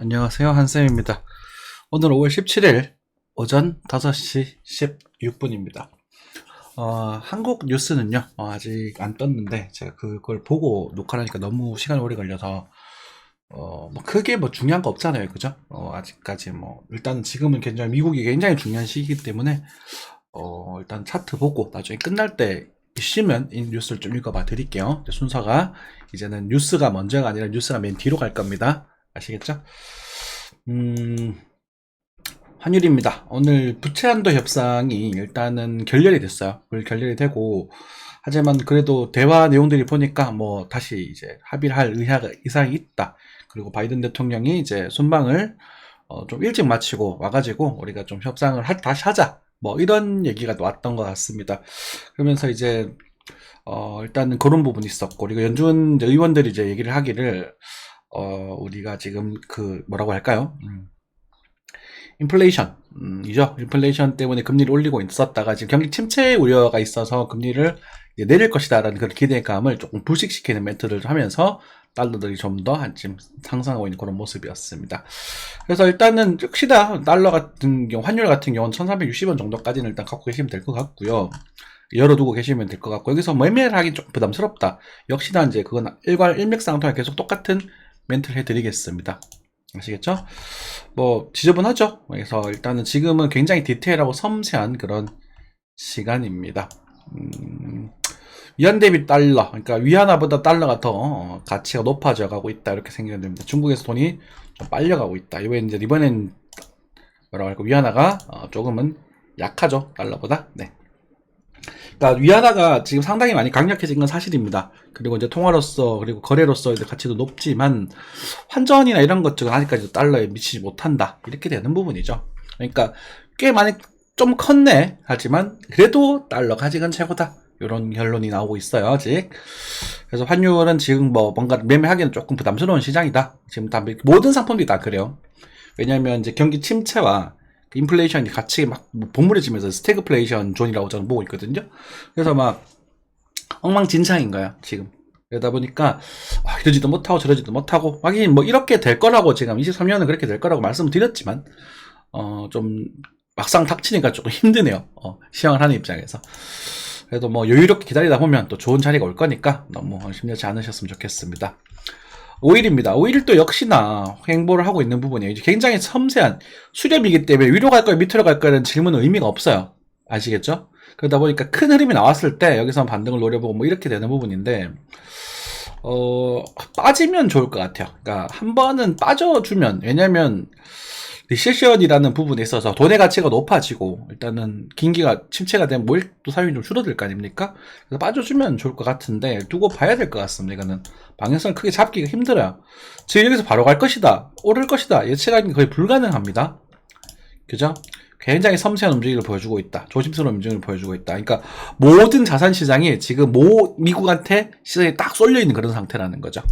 안녕하세요. 한쌤입니다. 오늘 5월 17일 오전 5시 16분입니다. 한국 뉴스는요, 아직 안 떴는데, 제가 그걸 보고 녹화를 하니까 너무 시간이 오래 걸려서, 크게 중요한 거 없잖아요. 그죠? 아직까지 일단은 지금은 굉장히 미국이 굉장히 중요한 시기이기 때문에, 일단 차트 보고 나중에 끝날 때 있으면 이 뉴스를 좀 읽어봐 드릴게요. 순서가 이제는 뉴스가 먼저가 아니라 뉴스가 맨 뒤로 갈 겁니다. 아시겠죠? 환율입니다. 오늘 부채한도 협상이 일단은 결렬이 됐어요. 결렬이 되고, 하지만 그래도 대화 내용들이 보니까 다시 이제 합의를 할 의사가 있다. 그리고 바이든 대통령이 이제 순방을 좀 일찍 마치고 와가지고 우리가 좀 협상을 다시 하자. 이런 얘기가 왔던 것 같습니다. 그러면서 이제 일단은 그런 부분이 있었고, 그리고 연준 의원들이 이제 얘기를 하기를 우리가 지금 뭐라고 할까요? 인플레이션, 이죠. 인플레이션 때문에 금리를 올리고 있었다가 지금 경기 침체 우려가 있어서 금리를 이제 내릴 것이다라는 그런 기대감을 조금 불식시키는 멘트를 하면서 달러들이 좀 더 지금 상승하고 있는 그런 모습이었습니다. 그래서 일단은 역시나 달러 같은 경우, 환율 같은 경우는 1360원 정도까지는 일단 갖고 계시면 될 것 같고요. 열어두고 계시면 될 것 같고, 여기서 매매를 하기 좀 부담스럽다. 역시나 이제 그건 일맥상통하게 계속 똑같은 멘트를 해드리겠습니다. 아시겠죠? 지저분하죠? 그래서 일단은 지금은 굉장히 디테일하고 섬세한 그런 시간입니다. 위안 대비 달러, 그러니까 위안화보다 달러가 더 가치가 높아져 가고 있다. 이렇게 생각이 됩니다. 중국에서 돈이 좀 빨려가고 있다. 이번엔 뭐라고 할까? 위안화가 조금은 약하죠. 달러보다. 네. 그러니까 위안화가 지금 상당히 많이 강력해진 건 사실입니다. 그리고 이제 통화로서 그리고 거래로서 가치도 높지만 환전이나 이런 것들은 아직까지도 달러에 미치지 못한다. 이렇게 되는 부분이죠. 그러니까 꽤 많이 좀 컸네. 하지만 그래도 달러가 아직은 최고다. 이런 결론이 나오고 있어요. 아직. 그래서 환율은 지금 뭔가 매매하기는 조금 부담스러운 시장이다. 지금 다 모든 상품들이 다 그래요. 왜냐하면 이제 경기 침체와 인플레이션이 같이 복물해지면서 스태그플레이션 존이라고 저는 보고 있거든요. 그래서 엉망진창인 거야 지금. 그러다 보니까 이러지도 못하고 저러지도 못하고 하긴 이렇게 될 거라고 지금 23년은 그렇게 될 거라고 말씀을 드렸지만 좀 막상 닥치니까 조금 힘드네요. 시황을 하는 입장에서. 그래도 여유롭게 기다리다 보면 또 좋은 자리가 올 거니까 너무 심려지 않으셨으면 좋겠습니다. 5일입니다. 5일도 역시나 횡보를 하고 있는 부분이에요. 굉장히 섬세한 수렴이기 때문에 위로 갈 거야 밑으로 갈 거라는 질문은 의미가 없어요. 아시겠죠? 그러다 보니까 큰 흐름이 나왔을 때 여기서 반등을 노려보고 이렇게 되는 부분인데 빠지면 좋을 것 같아요. 그러니까 한 번은 빠져주면, 왜냐면 리세션이라는 부분에 있어서 돈의 가치가 높아지고 일단은 경기가 침체가 되면 또 사용이 좀 줄어들 거 아닙니까? 그래서 빠져주면 좋을 것 같은데 두고 봐야 될 것 같습니다. 이거는 방향성을 크게 잡기가 힘들어요. 지금 여기서 바로 갈 것이다, 오를 것이다 예측하기는 거의 불가능합니다. 그죠? 굉장히 섬세한 움직임을 보여주고 있다. 조심스러운 움직임을 보여주고 있다. 그러니까 모든 자산 시장이 지금 미국한테 시장이 딱 쏠려 있는 그런 상태라는 거죠.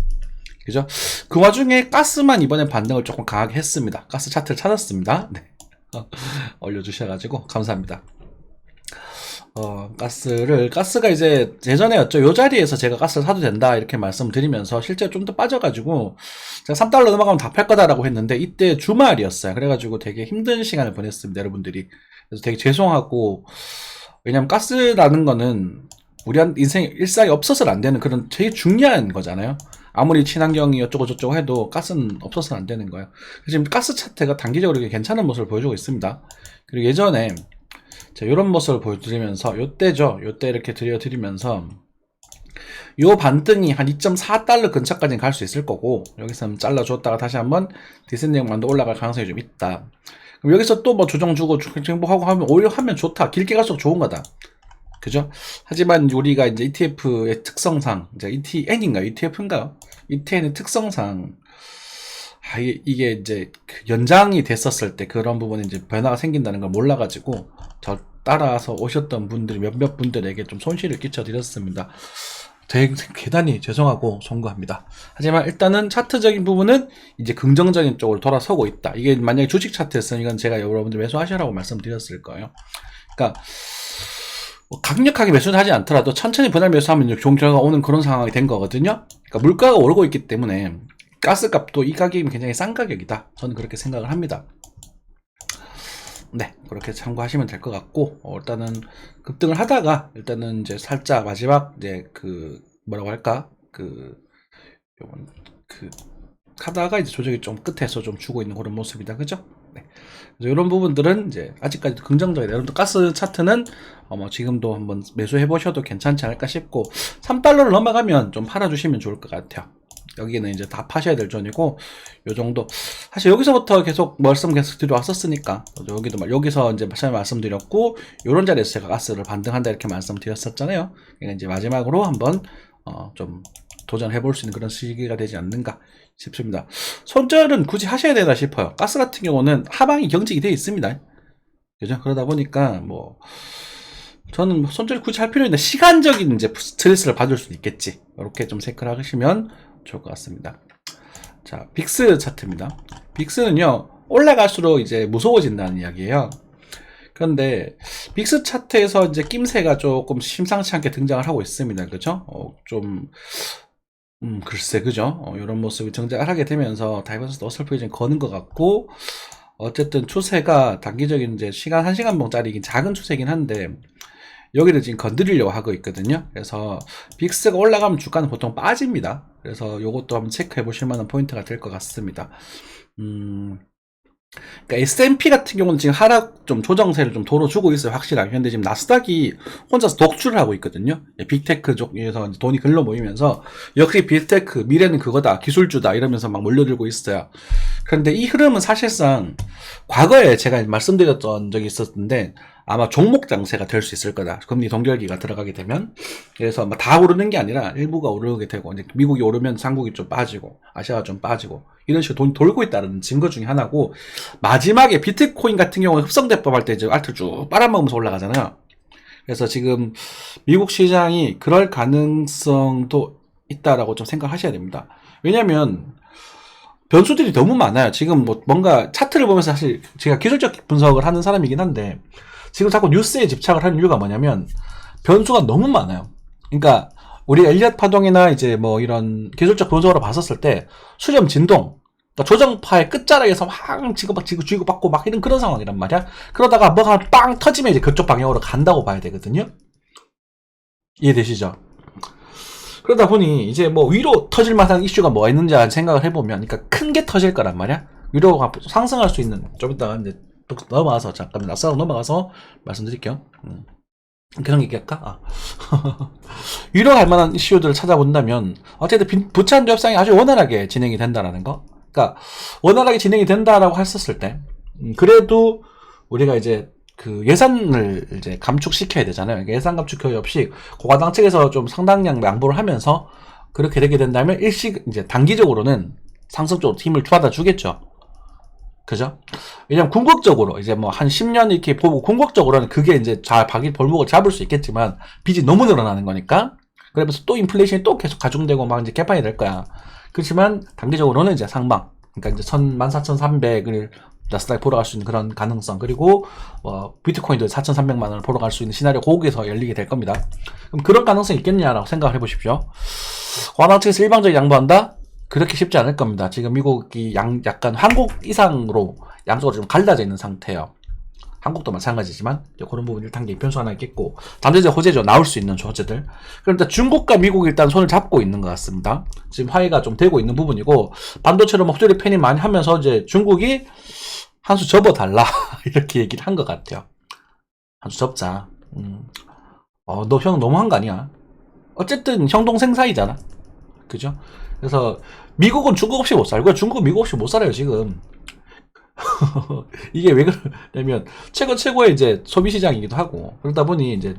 그죠? 그 와중에 가스만 이번에 반등을 조금 강하게 했습니다. 가스 차트를 찾았습니다. 네. 올려주셔가지고 감사합니다. 가스가 이제 예전에였죠. 요 자리에서 제가 가스를 사도 된다 이렇게 말씀을 드리면서 실제 좀 더 빠져가지고 제가 3달러 넘어가면 다 팔 거다라고 했는데 이때 주말이었어요. 그래가지고 되게 힘든 시간을 보냈습니다, 여러분들이. 그래서 되게 죄송하고, 왜냐면 가스라는 거는 우리한 일상이 없어서는 안 되는 그런 되게 중요한 거잖아요. 아무리 친환경이 어쩌고 저쩌고 해도 가스는 없어서는 안 되는 거예요. 지금 가스 차트가 단기적으로 괜찮은 모습을 보여주고 있습니다. 그리고 예전에 제가 이런 모습을 보여드리면서 요때죠. 요때 이렇게 들려드리면서 요 반등이 한 2.4달러 근처까지는 갈 수 있을 거고, 여기서 잘라줬다가 다시 한번 디센딩만도 올라갈 가능성이 좀 있다. 그럼 여기서 또 조정 주고 정보하고 하면 오히려 하면 좋다. 길게 갈수록 좋은 거다. 그죠? 하지만 우리가 이제 ETF의 특성상, 이제 ETN인가요? ETF인가요? ETN의 특성상, 이게 이제 연장이 됐었을 때 그런 부분에 이제 변화가 생긴다는 걸 몰라가지고, 저 따라서 오셨던 분들이 몇몇 분들에게 좀 손실을 끼쳐드렸습니다. 대단히 죄송하고 송구합니다. 하지만 일단은 차트적인 부분은 이제 긍정적인 쪽으로 돌아서고 있다. 이게 만약에 주식 차트였으면 이건 제가 여러분들 매수하시라고 말씀드렸을 거예요. 그러니까 강력하게 매수는 하지 않더라도 천천히 분할 매수하면 좋은 결과가 오는 그런 상황이 된 거거든요. 그러니까 물가가 오르고 있기 때문에 가스값도 이 가격이면 굉장히 싼 가격이다. 저는 그렇게 생각을 합니다. 네, 그렇게 참고하시면 될 것 같고, 일단은 급등을 하다가 일단은 이제 살짝 마지막 이제 그 뭐라고 할까 요건 하다가 이제 조정이 좀 끝에서 좀 주고 있는 그런 모습이다, 그죠? 네. 그래서 이런 부분들은 이제 아직까지도 긍정적이다. 여러분들 가스 차트는 뭐 지금도 한번 매수해 보셔도 괜찮지 않을까 싶고, 3달러를 넘어가면 좀 팔아주시면 좋을 것 같아요. 여기는 이제 다 파셔야 될 존이고, 요 정도. 사실 여기서부터 계속 말씀 계속 드려왔었으니까, 여기서 이제 처음에 말씀드렸고, 요런 자리에서 제가 가스를 반등한다 이렇게 말씀드렸었잖아요. 그러니까 이제 마지막으로 한번, 좀 도전해 볼 수 있는 그런 시기가 되지 않는가 싶습니다. 손절은 굳이 하셔야 되나 싶어요. 가스 같은 경우는 하방이 경직이 되어 있습니다. 그죠? 그러다 보니까, 저는 손절 굳이 할 필요 있는데, 시간적인 이제 스트레스를 받을 수는 있겠지. 이렇게 좀 체크를 하시면 좋을 것 같습니다. 자, 빅스 차트입니다. 빅스는요, 올라갈수록 이제 무서워진다는 이야기예요. 그런데 빅스 차트에서 이제 낌새가 조금 심상치 않게 등장을 하고 있습니다. 그죠? 글쎄, 그죠? 이런 모습이 등장을 하게 되면서 다이버스도 어설프게 좀 거는 것 같고, 어쨌든 추세가 단기적인 이제 시간 1시간봉짜리긴 작은 추세긴 한데, 여기를 지금 건드리려고 하고 있거든요. 그래서 빅스가 올라가면 주가는 보통 빠집니다. 그래서 요것도 한번 체크해 보실 만한 포인트가 될 것 같습니다. 그러니까 S&P 같은 경우는 지금 하락 좀 조정세를 좀 도로주고 있어요, 확실하게. 근데 지금 나스닥이 혼자서 독주를 하고 있거든요. 빅테크 쪽에서 돈이 글로 모이면서, 역시 빅테크 미래는 그거다, 기술주다 이러면서 막 몰려들고 있어요. 그런데 이 흐름은 사실상 과거에 제가 말씀드렸던 적이 있었는데, 아마 종목 장세가 될 수 있을 거다. 금리 동결기가 들어가게 되면. 그래서 다 오르는 게 아니라 일부가 오르게 되고, 이제 미국이 오르면 한국이 좀 빠지고, 아시아가 좀 빠지고, 이런 식으로 돈이 돌고 있다는 증거 중에 하나고, 마지막에 비트코인 같은 경우는 흡성대법 할 때 이제 알트를 쭉 빨아먹으면서 올라가잖아요. 그래서 지금 미국 시장이 그럴 가능성도 있다라고 좀 생각하셔야 됩니다. 왜냐면 변수들이 너무 많아요. 지금 뭔가 차트를 보면서, 사실 제가 기술적 분석을 하는 사람이긴 한데, 지금 자꾸 뉴스에 집착을 하는 이유가 뭐냐면, 변수가 너무 많아요. 그러니까 우리 엘리엇 파동이나 이제 뭐 이런 기술적 분석으로 봤었을 때, 수렴 진동, 그러니까 조정파의 끝자락에서 막 지고 받고 막 이런 그런 상황이란 말이야. 그러다가 뭐가 빵 터지면 이제 그쪽 방향으로 간다고 봐야 되거든요. 이해되시죠? 그러다 보니 이제 뭐 위로 터질 만한 이슈가 뭐가 있는지 생각을 해보면, 그러니까 큰 게 터질 거란 말이야. 위로 상승할 수 있는, 좀 이따가 이제 넘어가서, 잠깐만 나스닥 넘어가서 말씀드릴게요. 그런 얘기할까? 위로 갈 만한 이슈들을 찾아본다면, 어쨌든 부채한도 협상이 아주 원활하게 진행이 된다라는 거. 그러니까 원활하게 진행이 된다라고 했었을 때, 그래도 우리가 이제 그 예산을 이제 감축시켜야 되잖아요. 예산 감축 교육 없이 고가당 측에서 좀 상당량 양보를 하면서 그렇게 되게 된다면, 이제 단기적으로는 상승 쪽으로 힘을 받아 주겠죠. 그죠? 왜냐면 궁극적으로 이제 뭐 한 10년 이렇게 보고, 궁극적으로는 그게 이제 볼목을 잡을 수 있겠지만, 빚이 너무 늘어나는 거니까. 그러면서 또 인플레이션이 또 계속 가중되고 막 이제 개판이 될 거야. 그렇지만 단기적으로는 이제 상방, 그러니까 이제 14,300을 나스닥에 보러 갈 수 있는 그런 가능성, 그리고 비트코인도 4,300만 원을 보러 갈 수 있는 시나리오 거기에서 열리게 될 겁니다. 그럼 그런 가능성이 있겠냐라고 생각을 해보십시오. 고가당 측에서 일방적인 양보한다? 그렇게 쉽지 않을 겁니다. 지금 미국이 약간 한국 이상으로 양쪽으로 좀 갈라져 있는 상태예요. 한국도 마찬가지지만 그런 부분 1단계 변수 하나 있겠고, 잠재적 호재죠. 나올 수 있는 호재들. 그런데 중국과 미국이 일단 손을 잡고 있는 것 같습니다. 지금 화해가 좀 되고 있는 부분이고, 반도체로 호재를 팬이 많이 하면서 이제 중국이 한 수 접어달라 이렇게 얘기를 한 것 같아요. 한 수 접자. 너 형 너무한 거 아니야? 어쨌든 형 동생 사이잖아. 그죠? 그래서 미국은 중국 없이 못 살고요. 중국은 미국 없이 못 살아요, 지금. 이게 왜 그러냐면, 최고의 이제 소비시장이기도 하고, 그러다 보니 이제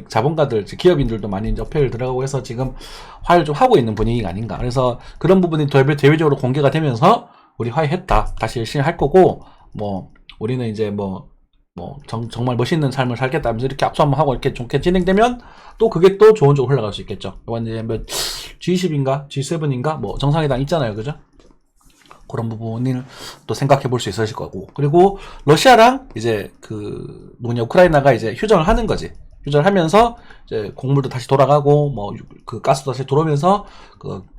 자본가들, 기업인들도 많이 이제 어필을 들어가고 해서 지금 화해를 좀 하고 있는 분위기가 아닌가. 그래서 그런 부분이 대외적으로 공개가 되면서, 우리 화해했다, 다시 열심히 할 거고, 우리는 이제 정말 멋있는 삶을 살겠다면서 이렇게 압수 한번 하고 이렇게 좋게 진행되면, 또 그게 또 좋은 쪽으로 흘러갈 수 있겠죠. 이번 이제 G20인가? G7인가? 정상회담 있잖아요. 그죠? 그런 부분을 또 생각해 볼 수 있을 거고. 그리고 러시아랑 이제 우크라이나가 이제 휴전을 하는 거지. 휴전을 하면서 이제 곡물도 다시 돌아가고, 가스도 다시 들어오면서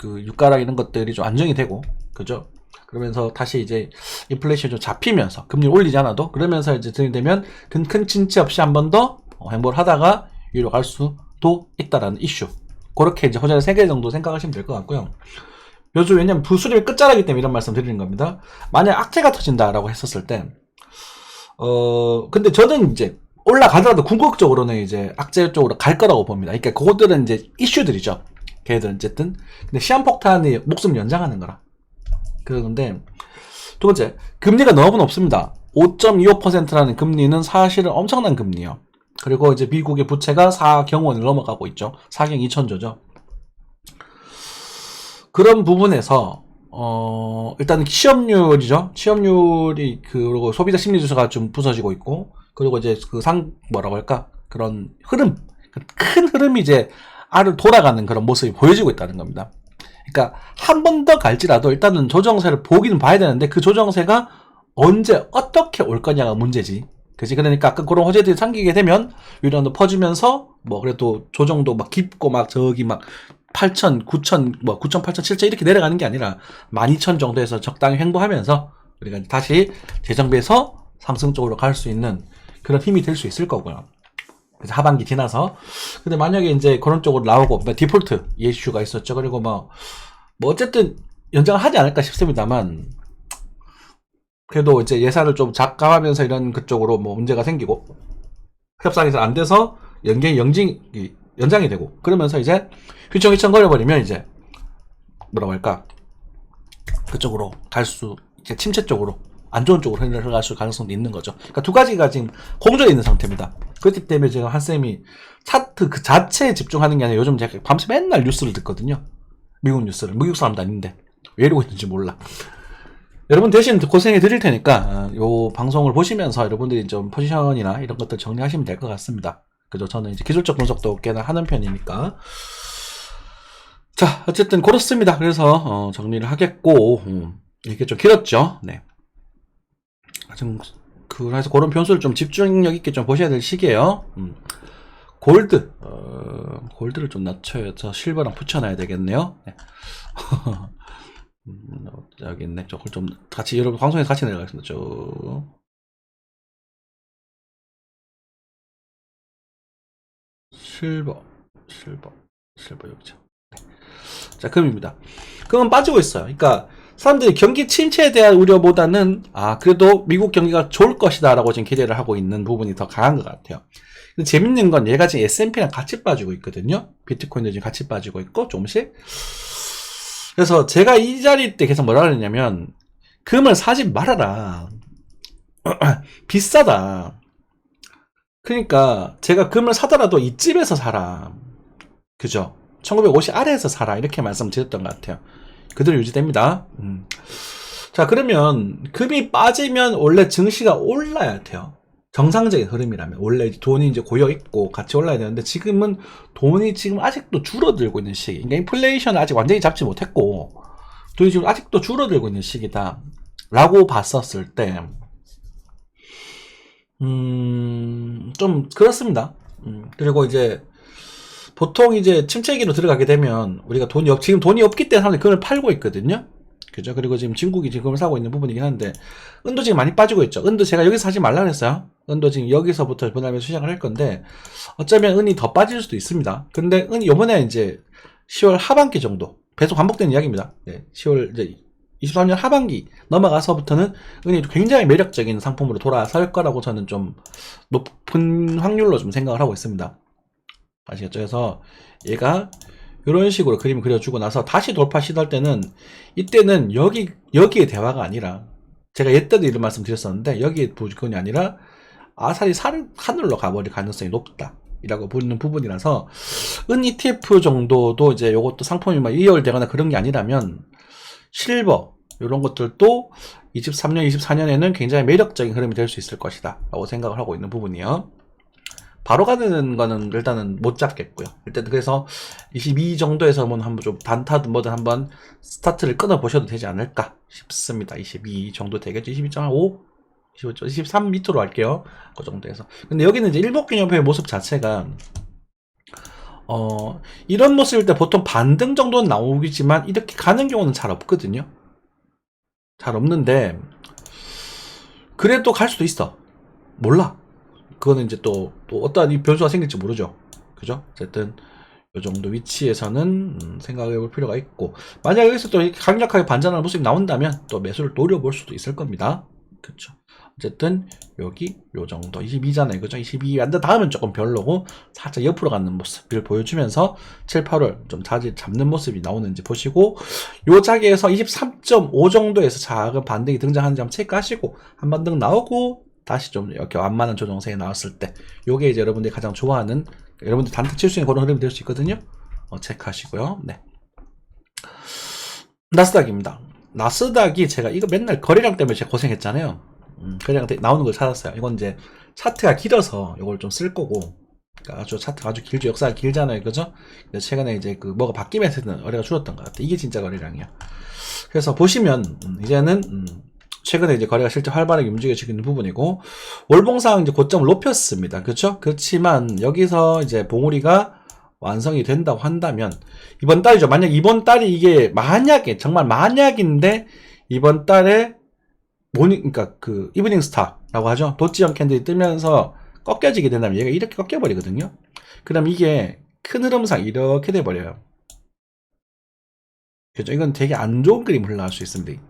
유가랑 이런 것들이 좀 안정이 되고, 그죠? 그러면서 다시 이제 인플레이션이 좀 잡히면서 금리 올리지 않아도 그러면서 이제 들이대면 큰 침체 없이 한 번 더 행보를 하다가 위로 갈 수도 있다라는 이슈. 그렇게 이제 호재를 3개 정도 생각하시면 될 것 같고요. 요즘 왜냐면 부수립의 끝자락이기 때문에 이런 말씀 드리는 겁니다. 만약 악재가 터진다라고 했었을 때, 근데 저는 이제 올라가더라도 궁극적으로는 이제 악재 쪽으로 갈 거라고 봅니다. 그러니까 그것들은 이제 이슈들이죠. 걔들은 어쨌든. 근데 시한폭탄이 목숨을 연장하는 거라. 그런데 두 번째, 금리가 너무 높습니다. 5.25%라는 금리는 사실은 엄청난 금리예요. 그리고 이제 미국의 부채가 4경 원을 넘어가고 있죠. 4경 2천조죠. 그런 부분에서 일단은 취업률이죠. 취업률이 그리고 소비자 심리 지수가 좀 부서지고 있고, 그리고 이제 그 뭐라고 할까, 그런 흐름, 큰 흐름이 이제 알을 돌아가는 그런 모습이 보여지고 있다는 겁니다. 그러니까 한 번 더 갈지라도 일단은 조정세를 보기는 봐야 되는데 그 조정세가 언제 어떻게 올 거냐가 문제지. 그지? 그러니까 아까 그런 호재들이 생기게 되면 위로 퍼지면서 뭐 그래도 조정도 막 깊고 막 저기 막 8천, 9천, 뭐 9천, 8천, 7천 이렇게 내려가는 게 아니라 12,000 정도에서 적당히 횡보하면서 우리가 다시 재정비해서 상승 쪽으로 갈 수 있는 그런 힘이 될 수 있을 거고요. 그래서 하반기 지나서. 근데 만약에 이제 그런 쪽으로 나오고 디폴트 이슈가 있었죠. 그리고 뭐 어쨌든 연장을 하지 않을까 싶습니다만, 그래도 이제 예산을 좀 작감하면서 이런 그쪽으로 뭐 문제가 생기고 협상이 잘 안 돼서 연장이 되고 그러면서 이제 휘청휘청거려버리면 이제 뭐라고 할까, 그쪽으로 갈 수, 이제 침체 쪽으로 안 좋은 쪽으로 흘러갈 수 가능성도 있는 거죠. 그러니까 두 가지가 지금 공존해 있는 상태입니다. 그렇기 때문에 지금 한쌤이 차트 그 자체에 집중하는 게 아니라 요즘 제가 밤새 맨날 뉴스를 듣거든요. 미국 뉴스를. 미국 사람도 아닌데 왜 이러고 있는지 몰라. 여러분 대신 고생해 드릴 테니까 요 방송을 보시면서 여러분들이 좀 포지션이나 이런 것들 정리하시면 될 것 같습니다. 그죠? 저는 이제 기술적 분석도 꽤나 하는 편이니까. 자, 어쨌든 그렇습니다. 그래서 정리를 하겠고, 이게 좀 길었죠. 네. 그래서 그런 변수를 좀 집중력 있게 좀 보셔야 될 시기에요. 골드를 좀 낮춰서 실버랑 붙여놔야 되겠네요. 네. 여기 있네. 저걸 좀 같이, 여러분 방송에서 같이 내려가겠습니다. 쭉. 실버 여기죠. 네. 자, 금입니다. 금은 빠지고 있어요. 그러니까 사람들이 경기 침체에 대한 우려보다는 그래도 미국 경기가 좋을 것이다 라고 지금 기대를 하고 있는 부분이 더 강한 것 같아요. 근데 재밌는 건 얘가 지금 S&P랑 같이 빠지고 있거든요. 비트코인도 지금 같이 빠지고 있고 조금씩. 그래서 제가 이 자리 때 계속 뭐라 그랬냐면, 금을 사지 말아라. 비싸다. 그러니까 제가 금을 사더라도 이쯤에서 사라. 그죠? 1950 아래에서 사라. 이렇게 말씀드렸던 것 같아요. 그대로 유지됩니다. 자, 그러면 금이 빠지면 원래 증시가 올라야 돼요. 정상적인 흐름이라면. 원래 돈이 이제 고여있고 같이 올라야 되는데, 지금은 돈이 지금 아직도 줄어들고 있는 시기. 그러니까 인플레이션을 아직 완전히 잡지 못했고, 돈이 지금 아직도 줄어들고 있는 시기다. 라고 봤었을 때, 좀 그렇습니다. 그리고 이제, 보통 이제 침체기로 들어가게 되면, 우리가 지금 돈이 없기 때문에 사람들이 금을 팔고 있거든요. 그죠? 그리고 지금 중국이 지금 금을 사고 있는 부분이긴 한데, 은도 지금 많이 빠지고 있죠. 은도 제가 여기서 사지 말라 그랬어요. 은도 지금 여기서부터 분할매수 시작을 할 건데, 어쩌면 은이 더 빠질 수도 있습니다. 근데 은이 요번에 이제 10월 하반기 정도, 계속 반복되는 이야기입니다. 네, 10월 이제 23년 하반기 넘어가서부터는 은이 굉장히 매력적인 상품으로 돌아설 거라고 저는 좀 높은 확률로 좀 생각을 하고 있습니다. 아시겠죠? 그래서 얘가 이런 식으로 그림을 그려주고 나서 다시 돌파 시도할 때는, 이때는 여기에 대화가 아니라, 제가 옛때도 이런 말씀 드렸었는데, 여기에 부분이 아니라 아사리 하늘로 가버릴 가능성이 높다 이라고 보는 부분이라서, 은 ETF 정도도 이제 요것도 상품이 막 이월되거나 그런 게 아니라면 실버 이런 것들도 23년 24년에는 굉장히 매력적인 흐름이 될 수 있을 것이다 라고 생각을 하고 있는 부분이에요. 바로 가는 거는 일단은 못 잡겠고요. 일단 그래서 22 정도에서 한번 좀 단타든 뭐든 한번 스타트를 끊어 보셔도 되지 않을까 싶습니다. 22 정도 되겠죠. 22.5, 23 밑으로 할게요. 그 정도에서. 근데 여기는 이제 일목균형표의 모습 자체가 이런 모습일 때 보통 반등 정도는 나오겠지만 이렇게 가는 경우는 잘 없거든요. 잘 없는데, 그래도 갈 수도 있어. 몰라. 그거는 이제 또 어떠한 이 변수가 생길지 모르죠. 그죠? 어쨌든 이 정도 위치에서는 생각해 볼 필요가 있고, 만약 여기서 또 강력하게 반전하는 모습이 나온다면 또 매수를 노려볼 수도 있을 겁니다. 그쵸? 어쨌든 여기 요 정도 22잖아요. 그죠? 22 안돼 다음은 조금 별로고 살짝 옆으로 가는 모습을 보여주면서 7, 8월 좀 자리 잡는 모습이 나오는지 보시고, 요 자리에서 23.5 정도에서 작은 반등이 등장하는지 한번 체크하시고, 한 반등 나오고 다시 좀 이렇게 완만한 조정세에 나왔을 때, 요게 이제 여러분들이 가장 좋아하는, 여러분들 단타 칠 수 있는 그런 흐름이 될 수 있거든요. 체크하시고요. 네. 나스닥입니다. 나스닥이 제가 이거 맨날 거래량 때문에 제가 고생했잖아요. 거래량 나오는 걸 찾았어요. 이건 이제 차트가 길어서 이걸 좀 쓸 거고, 그러니까 아주 차트가 아주 길죠. 역사가 길잖아요. 그죠? 최근에 이제 그 뭐가 바뀌면서는 거래가 줄었던 것 같아. 이게 진짜 거래량이야. 그래서 보시면 이제는 최근에 이제 거래가 실제 활발하게 움직여지고 있는 부분이고, 월봉상 이제 고점을 높였습니다. 그렇죠? 그렇지만 여기서 이제 봉우리가 완성이 된다고 한다면, 이번 달이죠. 만약 이번 달이 이게 만약에 정말 만약인데 이번 달에 그러니까 그 이브닝 스타라고 하죠. 도치형 캔들이 뜨면서 꺾여지게 된다면 얘가 이렇게 꺾여버리거든요. 그럼 이게 큰 흐름상 이렇게 돼버려요. 그죠? 이건 되게 안 좋은 그림을 흘러갈 수 있습니다.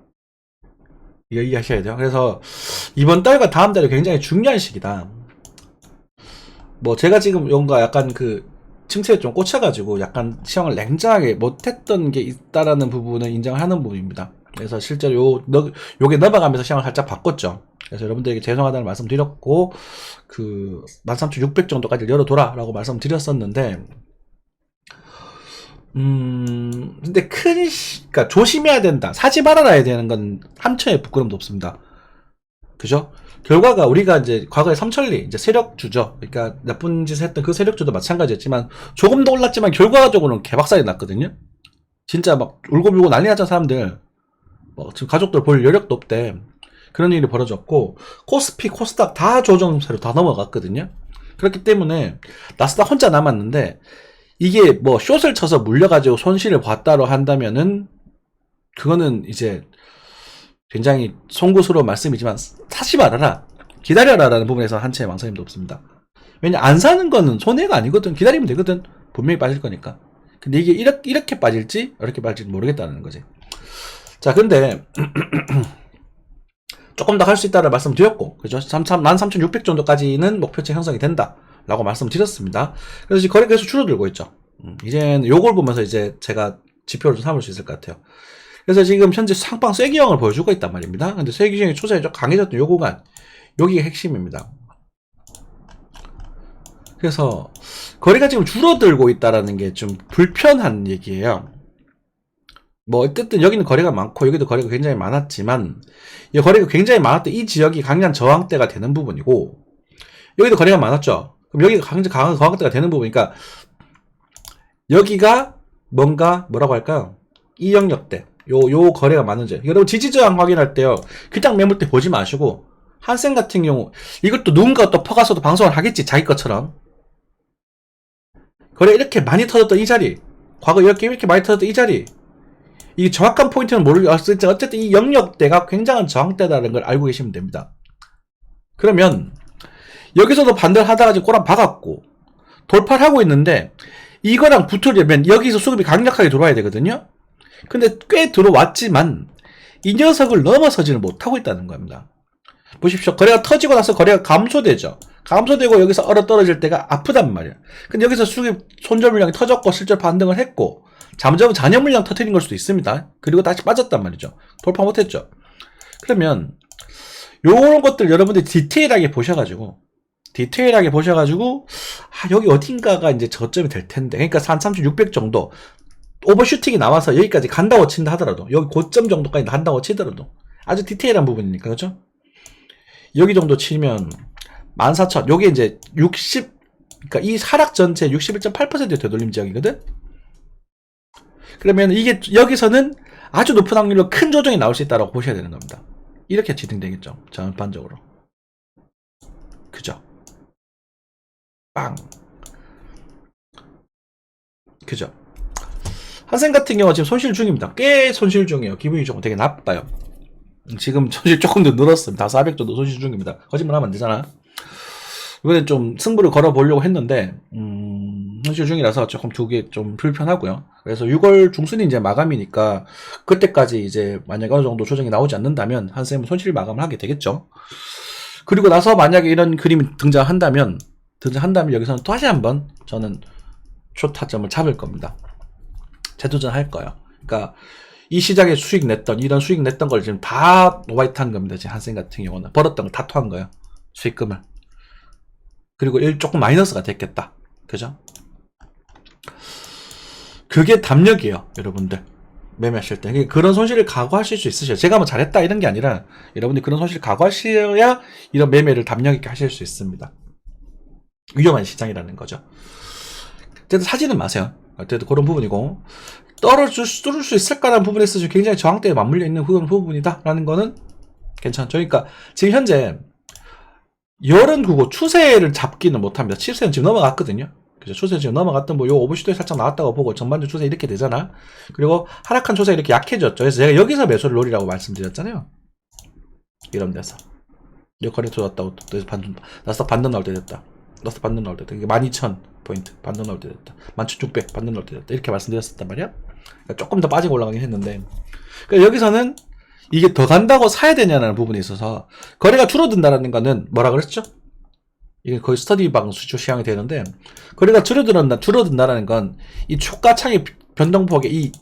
이거 이해하셔야 돼요. 그래서 이번 달과 다음 달이 굉장히 중요한 시기다. 뭐 제가 지금 뭔가 약간 그 침체에 좀 꽂혀가지고 약간 시황을 냉정하게 못했던 게 있다라는 부분은 인정을 하는 부분입니다. 그래서 실제로 요게 넘어가면서 시황을 살짝 바꿨죠. 그래서 여러분들에게 죄송하다는 말씀 드렸고, 그 13,600 정도까지 열어둬라 라고 말씀드렸었는데, 근데 그러니까 조심해야 된다, 사지 말아라 해야 되는 건 한쳐의 부끄럼도 없습니다. 그죠? 결과가 우리가 이제 과거에 삼천리 이제 세력주죠. 그러니까 나쁜 짓을 했던 그 세력주도 마찬가지였지만 조금 더 올랐지만 결과적으로는 개박살이 났거든요. 진짜 막 울고불고 난리 났잖아. 사람들 지금 가족들 볼 여력도 없대. 그런 일이 벌어졌고, 코스피 코스닥 다 조정세로 다 넘어갔거든요. 그렇기 때문에 나스닥 혼자 남았는데, 이게 뭐 숏을 쳐서 물려가지고 손실을 봤다로 한다면은 그거는 이제 굉장히 송구스러운 말씀이지만 사지 말아라, 기다려라 라는 부분에서 한치의 망설임도 없습니다. 왜냐, 안 사는 거는 손해가 아니거든. 기다리면 되거든. 분명히 빠질 거니까. 근데 이게 이렇게 빠질지 이렇게 빠질지 모르겠다는 거지. 자, 근데 조금 더 할 수 있다는 말씀 드렸고, 그죠? 13,600 정도까지는 목표치 형성이 된다 라고 말씀드렸습니다. 그래서 지금 거래가 계속 줄어들고 있죠. 이제는 요걸 보면서 이제 제가 지표를 좀 삼을 수 있을 것 같아요. 그래서 지금 현재 상방 쐐기형을 보여주고 있단 말입니다. 근데 쐐기형이 초세에 좀 강해졌던 요 구간, 여기가 핵심입니다. 그래서 거래가 지금 줄어들고 있다라는 게 좀 불편한 얘기예요. 뭐 어쨌든 여기는 거래가 많고 여기도 거래가 굉장히 많았지만, 이 거래가 굉장히 많았던 이 지역이 강한 저항대가 되는 부분이고, 여기도 거래가 많았죠. 그럼 여기가 강한 저항대가 되는 부분이니까, 여기가 뭔가 뭐라고 할까요? 이 영역대, 요 거래가 많은지. 여러분 지지저항 확인할 때요, 그냥 매물대 보지 마시고, 한센 같은 경우 이것도 누군가 또 퍼가서도 방송을 하겠지, 자기 것처럼. 거래 이렇게 많이 터졌던 이 자리, 과거 이렇게 많이 터졌던 이 자리, 이 정확한 포인트는 모르겠을 때 어쨌든 이 영역대가 굉장한 저항대다라는 걸 알고 계시면 됩니다. 그러면 여기서도 반대를 하다가 지금 꼬람 박았고 돌파를 하고 있는데, 이거랑 붙으려면 여기서 수급이 강력하게 들어와야 되거든요. 근데 꽤 들어왔지만 이 녀석을 넘어서지는 못하고 있다는 겁니다. 보십시오. 거래가 터지고 나서 거래가 감소되죠. 감소되고 여기서 얼어떨어질 때가 아프단 말이야. 근데 여기서 수급 손절 물량이 터졌고 실제 반등을 했고, 잠정 잔여 물량 터트린 걸 수도 있습니다. 그리고 다시 빠졌단 말이죠. 돌파 못했죠. 그러면 요런 것들 여러분들이 디테일하게 보셔가지고 여기 어딘가가 이제 저점이 될 텐데, 그러니까 한 3,600 정도 오버슈팅이 나와서 여기까지 간다고 친다 하더라도, 여기 고점 정도까지 간다고 치더라도 아주 디테일한 부분이니까, 그렇죠? 여기 정도 치면 14,000, 요게 이제 60, 그러니까 이 하락 전체 61.8%의 되돌림 지역이거든. 그러면 이게 여기서는 아주 높은 확률로 큰 조정이 나올 수 있다고 보셔야 되는 겁니다. 이렇게 지탱되겠죠, 전반적으로. 그죠? 빵. 그죠? 한센 같은 경우 지금 손실 중입니다. 꽤 손실 중이에요. 기분이 좀 되게 나빠요. 지금 손실 조금 더 늘었습니다. 400 정도 손실 중입니다. 거짓말 하면 안 되잖아. 이번엔 좀 승부를 걸어보려고 했는데, 손실 중이라서 조금 두개 좀 불편하고요. 그래서 6월 중순이 이제 마감이니까, 그때까지 이제 만약에 어느 정도 조정이 나오지 않는다면, 한샘은 손실 마감을 하게 되겠죠. 그리고 나서 만약에 이런 그림이 등장한다면 여기서는 또 다시 한번 저는 초타점을 잡을 겁니다. 재도전할 거예요. 그러니까 이 시장에 수익 냈던 이런 수익 냈던 걸 지금 다 노바이트한 겁니다. 지금 한생 같은 경우는 벌었던 걸 다 토한 거예요. 수익금을. 그리고 조금 마이너스가 됐겠다. 그죠? 그게 담력이에요, 여러분들. 매매하실 때 그런 손실을 각오하실 수 있으셔요. 제가 뭐 잘했다 이런 게 아니라 여러분들이 그런 손실을 각오하셔야 이런 매매를 담력 있게 하실 수 있습니다. 위험한 시장이라는 거죠. 어쨌든 사지는 마세요. 어쨌든 그런 부분이고, 뚫을 수 있을까라는 부분에 있어서 굉장히 저항대에 맞물려 있는 부분이다라는 거는 괜찮죠. 그러니까 지금 현재 열은 구고 추세를 잡기는 못합니다. 추세는 지금 넘어갔거든요. 그죠? 추세 지금 넘어갔던 요 오버슈트에 살짝 나왔다고 보고 전반적 추세 이렇게 되잖아. 그리고 하락한 추세 이렇게 약해졌죠. 그래서 제가 여기서 매수를 노리라고 말씀드렸잖아요. 이런 데서 여건이 들어왔다고 또 나스닥 반등 나올 때 됐다. 나스닥 반등 나올 때 됐다. 이게 12,000포인트 반등 나올 때 됐다. 11,600 반등 나올 때 됐다. 이렇게 말씀드렸었단 말이야. 그러니까 조금 더 빠지고 올라가긴 했는데, 그러니까 여기서는 이게 더 간다고 사야 되냐는 부분에 있어서 거래가 줄어든다는 거는 뭐라 그랬죠? 이게 거의 스터디방 수조 시향이 되는데, 거래가 줄어든다는 건 이 초가창의 변동폭에 이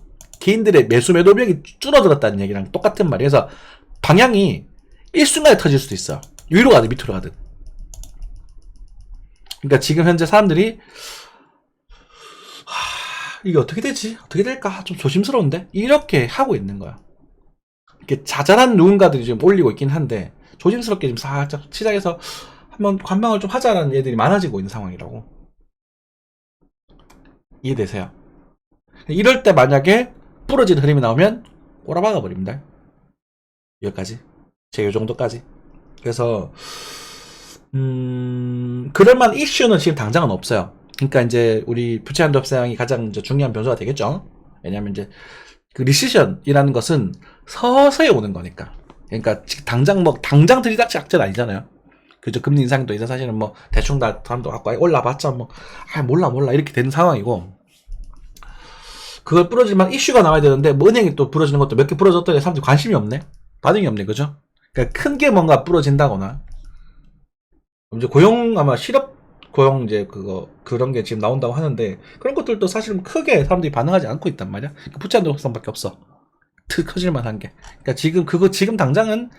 개인들의 매수 매도벽이 줄어들었다는 얘기랑 똑같은 말이에요. 그래서 방향이 일순간에 터질 수도 있어. 위로 가든 밑으로 가든. 그러니까 지금 현재 사람들이 이게 어떻게 되지? 어떻게 될까? 좀 조심스러운데? 이렇게 하고 있는 거야. 이렇게 자잘한 누군가들이 좀 올리고 있긴 한데 조심스럽게 지금 살짝 시장에서 한번 관망을 좀 하자라는 애들이 많아지고 있는 상황이라고. 이해되세요? 이럴 때 만약에 부러지는 흐름이 나오면 꼬라박아 버립니다. 여기까지. 제 요 정도까지. 그래서 그럴만한 이슈는 지금 당장은 없어요. 그러니까 이제 우리 부채 한도 협상이 가장 이제 중요한 변수가 되겠죠. 왜냐하면 이제 그 리시션이라는 것은 서서히 오는 거니까. 그러니까 당장 들이닥치 악재는 아니잖아요. 그죠? 금리 인상도 이제 사실은 뭐 대충 다 사람도 갖고 올라봤자 뭐 몰라 이렇게 되는 상황이고, 그걸 부러질만 이슈가 나와야 되는데 뭐 은행이 또 부러지는 것도 몇 개 부러졌더니 사람들이 관심이 없네. 반응이 없네. 그죠? 그러니까 큰 게 뭔가 부러진다거나, 이제 고용 아마 실업 고용 이제 그런 게 지금 나온다고 하는데, 그런 것들도 사실은 크게 사람들이 반응하지 않고 있단 말이야. 부채 한도 협상밖에 없어. 커질만 한 게. 그러니까 지금 당장은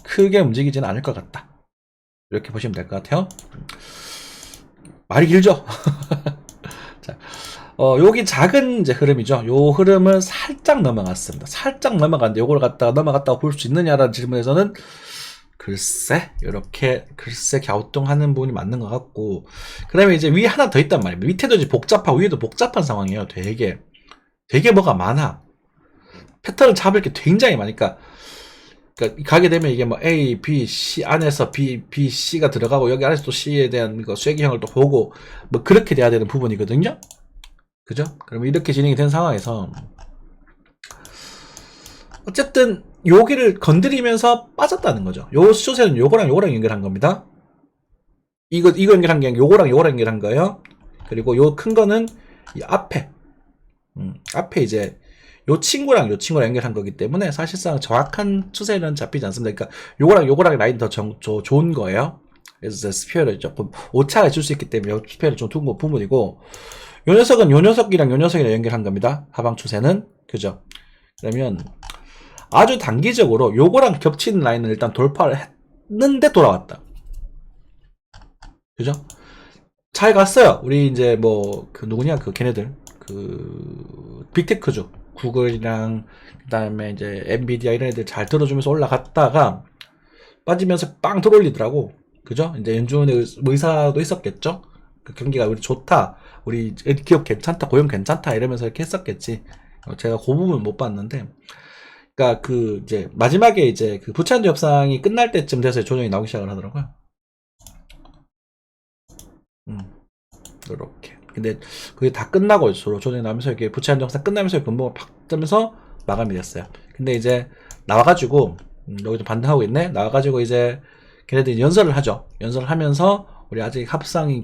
크게 움직이지는 않을 것 같다. 이렇게 보시면 될 것 같아요. 말이 길죠? 자, 여기 작은 이제 흐름이죠. 요 흐름은 살짝 넘어갔습니다. 살짝 넘어갔는데 요걸 갖다가 넘어갔다고 볼 수 있느냐라는 질문에서는 글쎄, 이렇게 갸우뚱하는 부분이 맞는 것 같고, 그 다음에 이제 위에 하나 더 있단 말이에요. 밑에도 이제 복잡하고 위에도 복잡한 상황이에요. 되게 뭐가 많아. 패턴을 잡을 게 굉장히 많으니까. 그러니까 가게 되면 이게 뭐 A, B, C 안에서 B, C가 들어가고 여기 안에서 또 C에 대한 쐐기형을 또 보고 뭐 그렇게 돼야 되는 부분이거든요. 그죠? 그러면 이렇게 진행이 된 상황에서 어쨌든 여기를 건드리면서 빠졌다는 거죠. 요 수조세는 요거랑 연결한 겁니다. 이거 연결한 게 아니라 요거랑 연결한 거예요. 그리고 요 큰 거는 이 앞에 이제 요 친구랑 연결한 거기 때문에 사실상 정확한 추세는 잡히지 않습니다. 그러니까 요거랑 라인이 더 좋은 거예요. 그래서 스피어를 조금 오차가 있을 수 있기 때문에 요 스피어를 좀 둔 부분이고, 요 녀석은 요 녀석이랑 연결한 겁니다. 하방 추세는. 그죠? 그러면 아주 단기적으로 요거랑 겹치는 라인을 일단 돌파를 했는데 돌아왔다. 그죠? 잘 갔어요. 우리 이제 누구냐, 걔네들. 빅테크죠. 구글이랑, 그 다음에 이제 엔비디아 이런 애들 잘 들어주면서 올라갔다가 빠지면서 빵 들어올리더라고. 그죠? 이제 연준의 의사도 있었겠죠? 그 경기가 우리 좋다. 우리 기업 괜찮다. 고용 괜찮다. 이러면서 이렇게 했었겠지. 제가 그 부분 못 봤는데. 그러니까 이제 마지막에 이제 부채 한도 협상이 끝날 때쯤 돼서 조정이 나오기 시작을 하더라고요. 이렇게. 근데 그게 다 끝나고 서로 조정이 나면서 이렇게 부채 한도 협상 끝나면서 근본을 팍 뜨면서 마감이 됐어요. 근데 이제 나와가지고 여기도 반등하고 있네. 나와가지고 이제 걔네들이 연설을 하죠. 연설을 하면서 우리 아직 합상이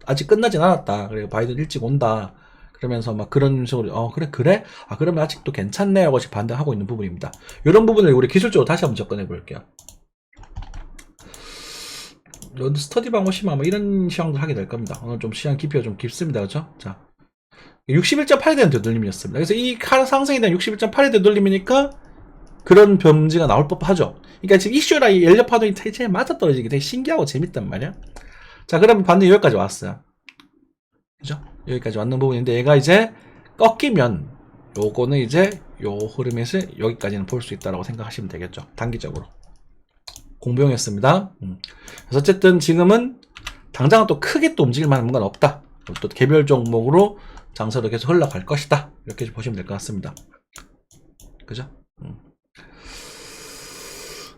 아직 끝나진 않았다. 그리고 바이든 일찍 온다. 그러면서 막 그런 식으로 그래? 아 그러면 아직도 괜찮네 하고 지금 반등하고 있는 부분입니다. 이런 부분을 우리 기술적으로 다시 한번 접근해 볼게요. 스터디방 오시면 아마 이런 시황도 하게 될 겁니다. 오늘 좀 시황 깊이가 좀 깊습니다. 그렇죠? 자, 61.8에 대한 되돌림이었습니다. 그래서 이 상승에 대한 61.8에 되돌림이니까 그런 범지가 나올 법하죠. 그러니까 지금 이슈라 이 연료 파동이 되게 맞아떨어지기 되게 신기하고 재밌단 말이야. 자, 그러면 반대 여기까지 왔어요. 그죠? 여기까지 왔는 부분인데 얘가 이제 꺾이면 요거는 이제 요 흐름에서 여기까지는 볼 수 있다라고 생각하시면 되겠죠. 단기적으로. 공부용이었습니다. 그래서 어쨌든 지금은 당장은 또 크게 또 움직일 만한 뭔가 없다. 또 개별 종목으로 장세로 계속 흘러갈 것이다. 이렇게 보시면 될 것 같습니다. 그죠?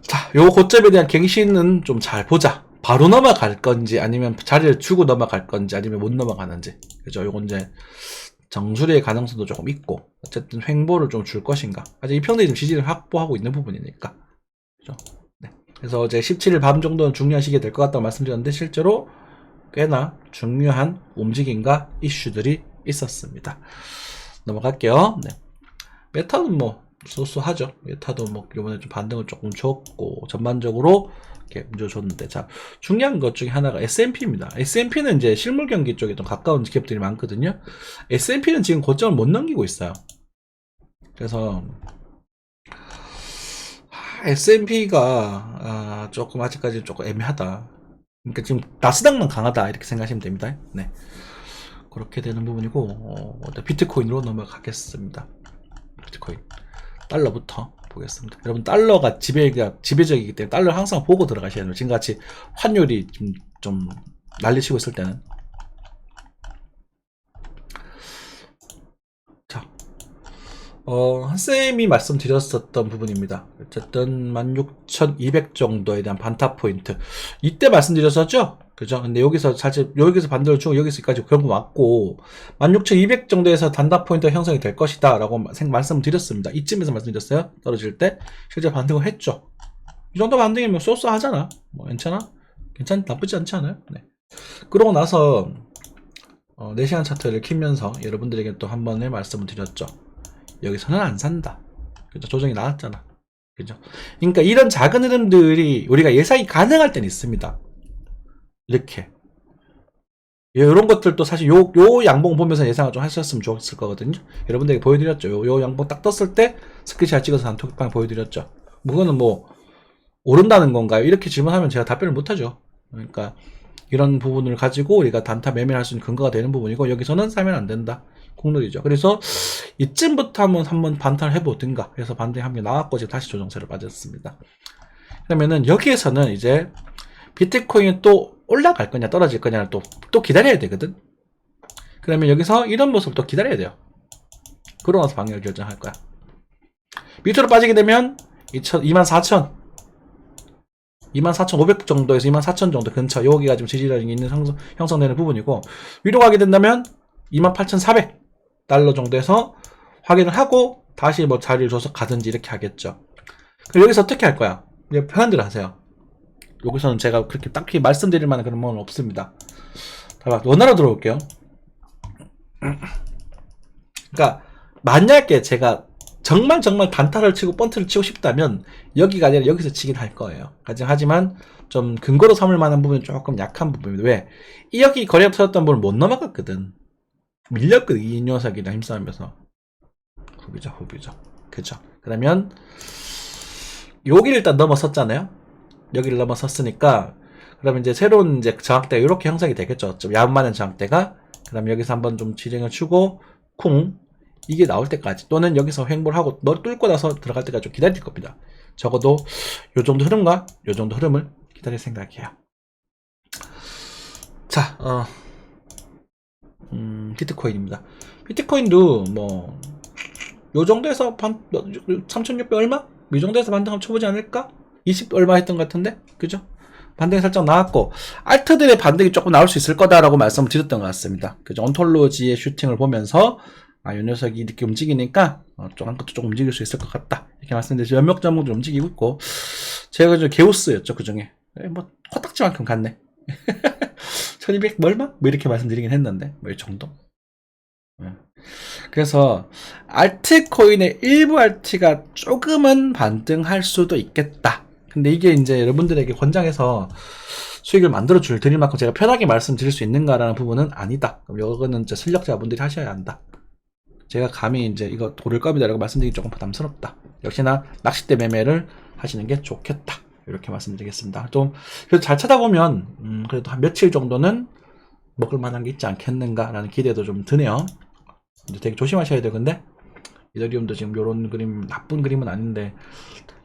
자, 요 고점에 대한 갱신은 좀 잘 보자. 바로 넘어갈 건지 아니면 자리를 주고 넘어갈 건지 아니면 못 넘어가는지. 그죠? 요건 이제 정수리의 가능성도 조금 있고 어쨌든 횡보를 좀 줄 것인가. 아직 이 평대에 좀 지지를 확보하고 있는 부분이니까. 그죠? 네. 그래서 이제 17일 밤 정도는 중요한 시기가 될 것 같다고 말씀드렸는데 실제로 꽤나 중요한 움직임과 이슈들이 있었습니다. 넘어갈게요. 네. 메타는 뭐 소소하죠. 메타도 뭐 이번에 좀 반등을 조금 줬고 전반적으로 이렇게 문제 줬는데, 자, 중요한 것 중에 하나가 S&P입니다. S&P는 이제 실물 경기 쪽에 좀 가까운 기업들이 많거든요. S&P는 지금 고점을 못 넘기고 있어요. 그래서 S&P가 조금 아직까지 조금 애매하다. 그러니까 지금 나스닥만 강하다 이렇게 생각하시면 됩니다. 네, 그렇게 되는 부분이고 비트코인으로 넘어가겠습니다. 비트코인 달러부터 보겠습니다. 여러분 달러가 지배적이기 때문에 달러 항상 보고 들어가셔야 돼요. 지금같이 환율이 좀 난리치고 있을 때는. 자, 한쌤이 말씀드렸었던 부분입니다. 어쨌든 16,200 정도에 대한 반타 포인트 이때 말씀드렸었죠. 그죠? 근데 여기서 사실 여기서 반대로 주고 여기서까지 결국 왔고 16,200 정도에서 단타 포인트가 형성이 될 것이다 라고 말씀드렸습니다. 이쯤에서 말씀드렸어요. 떨어질 때 실제 반등을 했죠. 이 정도 반등이면 쏘쏘하잖아. 뭐 괜찮아? 나쁘지 않지 않아요? 네. 그러고 나서 4시간 차트를 키면서 여러분들에게 또 한 번의 말씀을 드렸죠. 여기서는 안 산다. 그죠? 조정이 나왔잖아. 그죠? 그러니까 이런 작은 흐름들이 우리가 예상이 가능할 때는 있습니다. 이렇게. 이런 것들도 사실 요 양봉 보면서 예상을 좀 하셨으면 좋았을 거거든요. 여러분들에게 보여드렸죠. 요 양봉 딱 떴을 때 스크린샷 찍어서 단톡방 보여드렸죠. 그거는 뭐 오른다는 건가요? 이렇게 질문하면 제가 답변을 못하죠. 그러니까 이런 부분을 가지고 우리가 단타 매매할 수 있는 근거가 되는 부분이고 여기서는 사면 안 된다. 국룰이죠. 그래서 이쯤부터 한번 반타를 해보든가 해서 반등이 한 개 나왔고 지금 다시 조정세로 빠졌습니다. 그러면은 여기에서는 이제 비트코인이 또 올라갈 거냐 떨어질 거냐를 또 기다려야 되거든. 그러면 여기서 이런 모습을 또 기다려야 돼요. 그러고 나서 방향을 결정할 거야. 밑으로 빠지게 되면 24,500 정도에서 24,000 정도 근처 여기가 좀 지지력이 있는 형성되는 부분이고, 위로 가게 된다면 28,400 달러 정도에서 확인을 하고 다시 뭐 자리를 줘서 가든지 이렇게 하겠죠. 그럼 여기서 어떻게 할 거야? 편한 대로 하세요. 여기서는 제가 그렇게 딱히 말씀드릴 만한 그런 건 없습니다. 원화로 들어올게요. 그러니까 만약에 제가 정말 단타를 치고 번트를 치고 싶다면 여기가 아니라 여기서 치긴 할 거예요. 하지만 좀 근거로 삼을 만한 부분은 조금 약한 부분입니다. 왜? 여기 거래가 터졌던 부분을 못 넘어갔거든. 밀렸거든. 이 녀석이랑 힘싸움에서. 후비죠. 그죠? 그러면 여기를 일단 넘어섰잖아요. 여기를 넘어섰으니까 그러면 이제 새로운 이제 저항대가 이렇게 형성이 되겠죠. 좀 야만한 저항대가. 그럼 여기서 한번 좀 지령을 주고 쿵 이게 나올 때까지, 또는 여기서 횡보를 하고 널 뚫고 나서 들어갈 때까지 좀 기다릴 겁니다. 적어도 요 정도 흐름과 요 정도 흐름을 기다릴 생각이에요. 자, 비트코인입니다. 비트코인도 뭐 요 정도에서 3,600 얼마? 이 정도에서 반등 한번 쳐보지 않을까? 20 얼마 했던 것 같은데? 그죠? 반등이 살짝 나왔고, 알트들의 반등이 조금 나올 수 있을 거다라고 말씀을 드렸던 것 같습니다. 그죠? 온톨로지의 슈팅을 보면서 요 녀석이 이렇게 움직이니까 한 것도 조금 움직일 수 있을 것 같다 이렇게 말씀드렸죠. 연mek 전목도 움직이고 있고 제가 저 게우스였죠 그 중에 뭐 코딱지만큼 갔네. 1200 얼마? 뭐 이렇게 말씀드리긴 했는데 뭐 이 정도. 그래서 알트코인의 일부 알트가 조금은 반등할 수도 있겠다. 근데 이게 이제 여러분들에게 권장해서 수익을 만들어 드릴 만큼 제가 편하게 말씀드릴 수 있는가라는 부분은 아니다. 그럼 이거는 이제 실력자분들이 하셔야 한다. 제가 감히 이제 이거 고를 겁니다 라고 말씀드리기 조금 부담스럽다. 역시나 낚싯대 매매를 하시는 게 좋겠다. 이렇게 말씀드리겠습니다. 좀 그래도 잘 찾아보면 그래도 한 며칠 정도는 먹을 만한 게 있지 않겠는가라는 기대도 좀 드네요. 근데 되게 조심하셔야 돼요. 근데 이더리움도 지금 요런 그림 나쁜 그림은 아닌데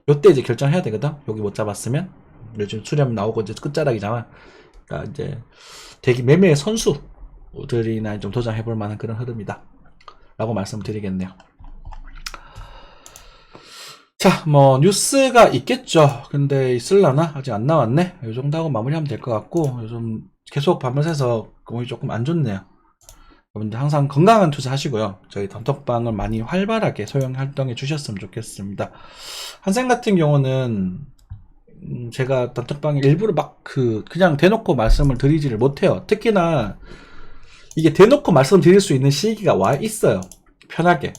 요때 이제 결정해야 되거든. 여기 못 잡았으면 요즘 수렴 나오고 이제 끝자락이잖아. 그러니까 이제 되게 매매의 선수들이나 좀 도전해볼 만한 그런 흐름이다 라고 말씀드리겠네요. 자, 뭐 뉴스가 있겠죠. 근데 있을라나? 아직 안 나왔네. 이 정도 하고 마무리하면 될 것 같고 요즘 계속 밤새서 몸이 조금 안 좋네요. 여러분들 항상 건강한 투자 하시고요. 저희 단톡방을 많이 활발하게 소형 활동해 주셨으면 좋겠습니다. 한생 같은 경우는 제가 단톡방에 일부러 막 그냥 대놓고 말씀을 드리지를 못해요. 특히나 이게 대놓고 말씀드릴 수 있는 시기가 와 있어요. 편하게.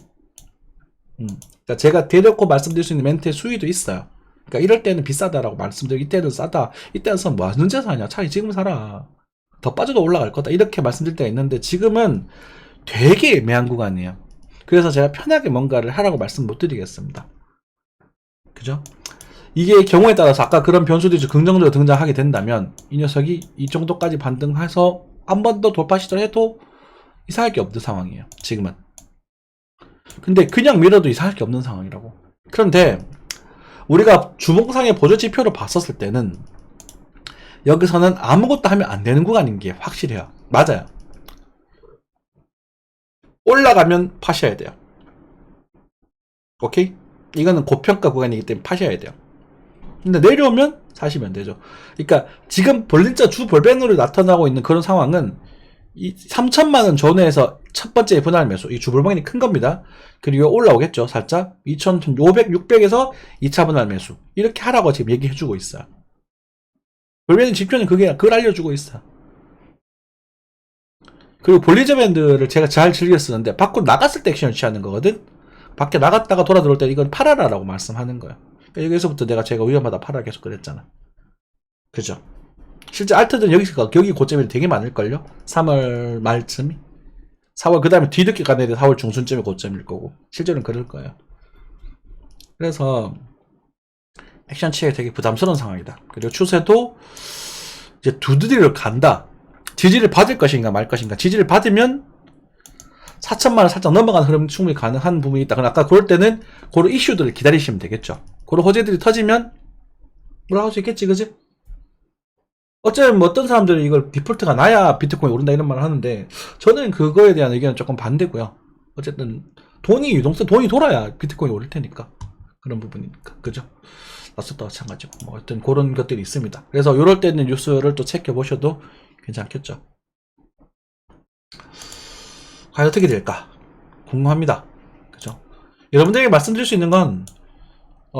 그러니까 제가 대놓고 말씀드릴 수 있는 멘트의 수위도 있어요. 그러니까 이럴 때는 비싸다라고 말씀드리고 이때는 싸다. 이때는 뭐 언제 사냐? 차라리 지금 사라. 더 빠져도 올라갈 거다. 이렇게 말씀드릴 때가 있는데 지금은 되게 애매한 구간이에요. 그래서 제가 편하게 뭔가를 하라고 말씀 못 드리겠습니다. 그죠? 이게 경우에 따라서 아까 그런 변수들이 긍정적으로 등장하게 된다면 이 녀석이 이 정도까지 반등해서 한 번 더 돌파 시도해도 이상할 게 없는 상황이에요. 지금은. 근데 그냥 밀어도 이상할 게 없는 상황이라고. 그런데 우리가 주봉상의 보조 지표로 봤었을 때는 여기서는 아무것도 하면 안 되는 구간인 게 확실해요. 맞아요. 올라가면 파셔야 돼요. 오케이? 이거는 고평가 구간이기 때문에 파셔야 돼요. 근데 내려오면 사시면 되죠. 그러니까 지금 볼린자 주 볼벤으로 나타나고 있는 그런 상황은 이 3천만원 전후에서 첫 번째 분할 매수, 이 주볼뱅이 큰 겁니다. 그리고 올라오겠죠. 살짝 2,500, 600에서 2차 분할 매수 이렇게 하라고 지금 얘기해주고 있어요. 볼벤의 지표는 그걸 알려주고 있어. 그리고 볼리저 밴드를 제가 잘 즐겨 쓰는데 밖으로 나갔을 때 액션을 취하는 거거든. 밖에 나갔다가 돌아 들어올 때 이건 팔아라라고 말씀하는 거야. 여기서부터 제가 위험하다 팔아 계속 그랬잖아. 그죠? 실제 알트들은 여기 고점이 되게 많을걸요? 3월 말쯤이? 4월, 그 다음에 뒤늦게 가는 데 4월 중순쯤이 고점일 거고. 실제로는 그럴 거예요. 그래서, 액션 취하기 되게 부담스러운 상황이다. 그리고 추세도, 이제 두드리러 간다. 지지를 받을 것인가 말 것인가. 지지를 받으면, 4천만원 살짝 넘어가는 흐름 충분히 가능한 부분이 있다. 그럼 아까 그럴 때는, 그런 이슈들을 기다리시면 되겠죠. 그런 호재들이 터지면, 올라갈 수 있겠지, 그지? 어쩌면 뭐 어떤 사람들은 이걸 디폴트가 나야 비트코인이 오른다 이런 말을 하는데 저는 그거에 대한 의견은 조금 반대고요. 어쨌든 돈이 돌아야 비트코인이 오를 테니까 그런 부분이니까 그죠? 나스도 마찬가지고 뭐 어떤 그런 것들이 있습니다. 그래서 이럴 때는 뉴스를 또 체크해 보셔도 괜찮겠죠. 과연 어떻게 될까 궁금합니다. 그죠? 여러분들에게 말씀드릴 수 있는 건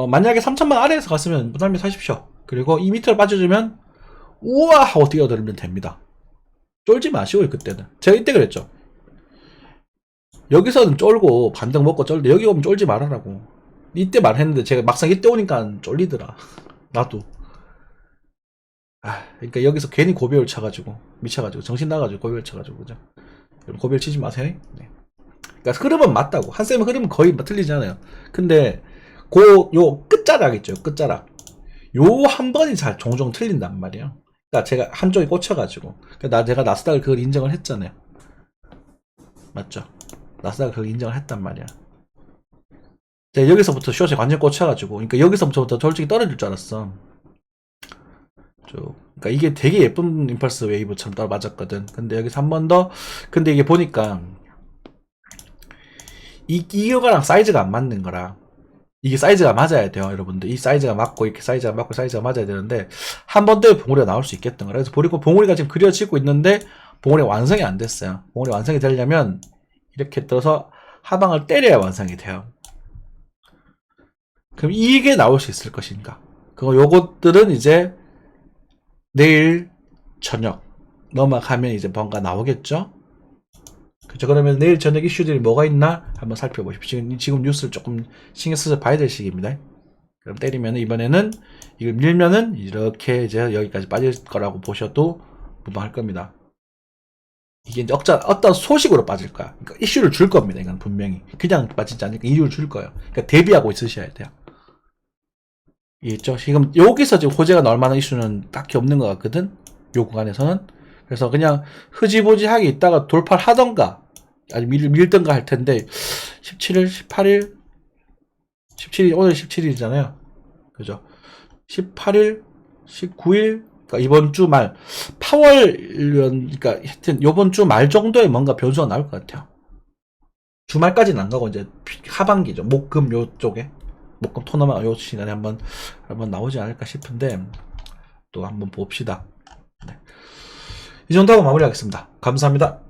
만약에 3천만 아래에서 갔으면 부담이 사십시오. 그리고 이 밑으로 빠져주면 우와 하고 뛰어들면 됩니다. 쫄지 마시고요. 그때는 제가 이때 그랬죠. 여기서는 쫄고 반등 먹고 쫄는데 여기 오면 쫄지 말아라고 이때 말했는데 제가 막상 이때 오니까 쫄리더라. 나도 그러니까 여기서 괜히 고비를 쳐가지고 미쳐가지고 정신 나가지고 고비를 쳐가지고 그죠? 고비를 치지 마세요. 네. 그러니까 흐름은 맞다고 한쌤의 흐름은 거의 틀리지 않아요. 근데 요 끝자락 있죠. 끝자락 요 한 번이 잘 종종 틀린단 말이에요. 그러니까 제가 한쪽에 꽂혀가지고 제가 나스닥을 그걸 인정을 했잖아요. 맞죠? 나스닥을 그걸 인정을 했단 말이야. 제가 여기서부터 숏에 완전 꽂혀가지고 그러니까 여기서부터 솔직히 떨어질 줄 알았어. 그러니까 이게 되게 예쁜 임펄스 웨이브처럼 맞았거든. 근데 여기서 한 번 더 근데 이게 보니까 이거랑 사이즈가 안 맞는 거라 이게 사이즈가 맞아야 돼요, 여러분들. 이 사이즈가 맞고, 이렇게 사이즈가 맞고, 사이즈가 맞아야 되는데, 한 번 더 봉우리가 나올 수 있겠던 거라. 그래서 봉우리가 지금 그려지고 있는데, 봉우리가 완성이 안 됐어요. 봉우리 완성이 되려면, 이렇게 떠서, 하방을 때려야 완성이 돼요. 그럼 이게 나올 수 있을 것인가? 요것들은 이제 내일 저녁 넘어가면 이제 뭔가 나오겠죠? 그죠? 그러면 내일 저녁 이슈들이 뭐가 있나 한번 살펴보십시오. 지금 뉴스를 조금 신경 써서 봐야 될 시기입니다. 그럼 때리면 이번에는 이걸 밀면은 이렇게 이제 여기까지 빠질 거라고 보셔도 무방할 겁니다. 이게 이제 어떤 소식으로 빠질 거야. 그러니까 이슈를 줄 겁니다. 이건 분명히 그냥 빠지지 않으니까 이유를 줄 거예요. 그러니까 대비하고 있으셔야 돼요. 이해했죠? 지금 여기서 지금 호재가 나올 만한 이슈는 딱히 없는 것 같거든. 요 구간에서는. 그래서 그냥 흐지부지하게 있다가 돌파를 하던가 아니 밀던가 할 텐데 17일, 18일, 17일 오늘 17일이잖아요. 그죠? 18일, 19일 그러니까 이번 주 말 8월 그러니까 하여튼 이번 주 말 정도에 뭔가 변수가 나올 것 같아요. 주말까지는 안 가고 이제 하반기죠. 목금 요쪽에 목금 토너먼트 요 시간에 한번 나오지 않을까 싶은데 또 한번 봅시다. 네. 이 정도 하고 마무리하겠습니다. 감사합니다.